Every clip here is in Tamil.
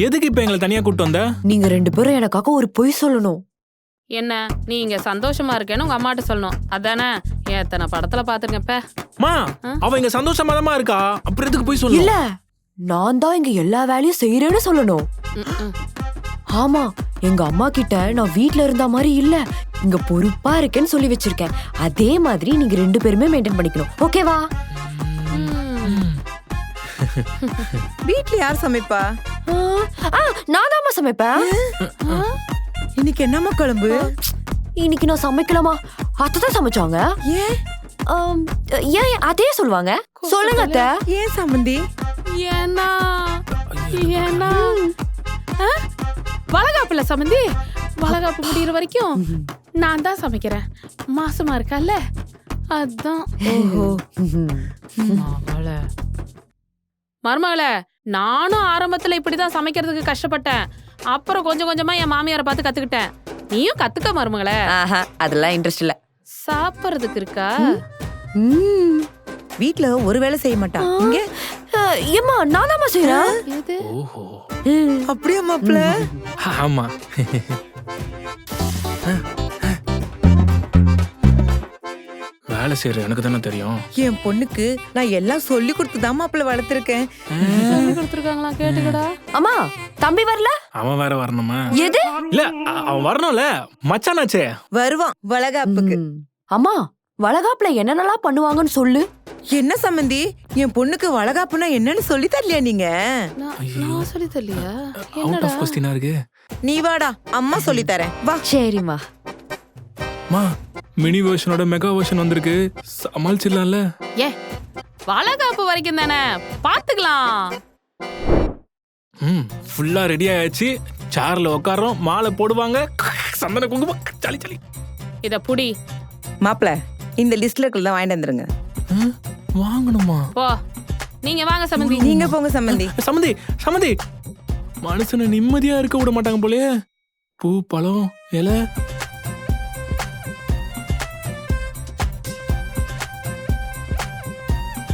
எதுக்கு இப்ப எங்களை தனியா கூட்டு வந்த? நீங்க 2 பேரும் எனக்காக ஒரு பொய் சொல்லணும். என்ன நீ இங்க சந்தோஷமா இருக்கேன்னு உங்க அம்மாட்ட சொல்லணும். அதானே எத்தனை படத்துல பாத்துருங்கப்ப. மா அவ இங்க சந்தோஷமா தான் இருக்கா, அப்புறம் எதுக்கு போய் சொல்லு? இல்ல, நான் தான் இங்க எல்லா வேலையும் செய்யறேன்னு சொல்லணும். ஆமா, எங்க அம்மா கிட்ட நான் வீட்ல இருந்த மாதிரி இல்ல, இங்க பொறுப்பா இருக்கேன்னு சொல்லி வச்சிருக்கேன். அதே மாதிரி நீங்க 2 பேருமே மெயின்டைன் பண்ணிக்கணும். ஓகேவா? வீட்ல யார் சமைப்பா? நான் தான் சமைப்பேன். இன்னைக்கு என்னம்மா குழம்பு? இன்னைக்கு நான் சமைக்கலாமா? அத்தை தான் சமைச்சாங்க. ஏன் ஏன் அதே சொல்லுவாங்க? சொல்லுங்க அத்தை. ஏன் சம்மந்தி? ஏன்னா ஏன்னா வளகாப்புல சம்மந்தி, வளகாப்பு முடிகிற வரைக்கும் நான் தான் சமைக்கிறேன். மாசமா இருக்கல்ல, அதான். மருமகள, நானும் ஆரம்பத்துல இப்படிதான் சமைக்கிறதுக்கு கஷ்டப்பட்டேன். அப்புறம் கொஞ்சம் கொஞ்சமா என் மாமியாரை பார்த்து கத்துக்கிட்டேன். நீயும் கத்துக்க மருமகள. அதெல்லாம் இன்ட்ரெஸ்ட் இல்ல. சாப்பிடுறதுக்கு இருக்கா? வீட்ல ஒரு வேலை செய்ய மாட்டான். இங்க ஏம்மா நான் தான் செய்யறேன். இது ஓஹோ, அப்படியே மாப்ள. ஆமா. வேலை செய்யற எனக்கு தானே தெரியும். என் பொண்ணுக்கு நான் எல்லாம் சொல்லி கொடுத்துதான் மாப்ள வளர்த்திருக்கேன். சொல்லி கொடுத்துருக்காங்களா? கேட்டுக்கடா. அம்மா, தம்பி வரல? அவன் வேற வரணுமா? எது? இல்ல, அவன் வரணும்ல, மச்சானாச்சே. வருவான் வளகாப்புக்கு. அம்மா, வளகாப்புல என்னென்னலாம் பண்ணுவாங்கன்னு சொல்லு. என்ன சம்மந்தி, என் பொண்ணுக்கு வளகாப்புனா என்னன்னு சொல்லி தரலையா நீங்க? நான் சொல்லி தரலையா? அவுட் ஆஃப் கொஸ்டினா இருக்கு. நீ வாடா, அம்மா சொல்லி தரேன் வா. சரிம்மா. மா, மினி வெர்ஷனோட மெகா வெர்ஷன் வந்திருக்கு, சமாளிச்சிடலாம்ல? ஏ, வளகாப்பு வரைக்கும் தானே, பாத்துக்கலாம். ஃபுல்லா ரெடி ஆயாச்சு. சேர்ல உட்காரோம், மாலை போடுவாங்க, சந்தன குங்குமம், சளி சளி. இத புடி மாப்ள, இந்த லிஸ்ட்ல இருக்கிறத வாங்கிட்டு வந்துருங்க. வாங்கணுமா? போ, நீங்க வாங்க சம்மந்தி. நீங்க போங்க சம்மந்தி. சம்மந்தி சம்மந்தி, மனுஷனை நிம்மதியா இருக்க விட மாட்டாங்க போலயே. பூ, பழம், இலை.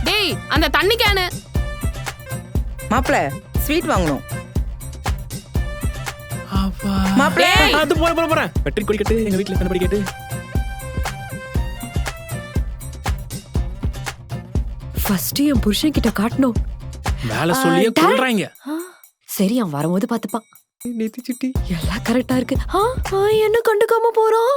டேய், அந்த தண்ணி கேனு. மாப்ள, ஸ்வீட் வாங்கணும். மாப்ள, அது போறேன். வெற்றி கொடி கட்டு, எங்க வீட்டுல கண்ணபடி கேட்டு. ஃபர்ஸ்ட் என் புருஷன் கிட்ட காட்டணும். வேலை சொல்லியே கொல்றாங்க. சரி, அவன் வரும்போது பாத்துப்பான். எல்லாம் கரெக்டா இருக்கு. என்ன கண்டுக்காம போறான்?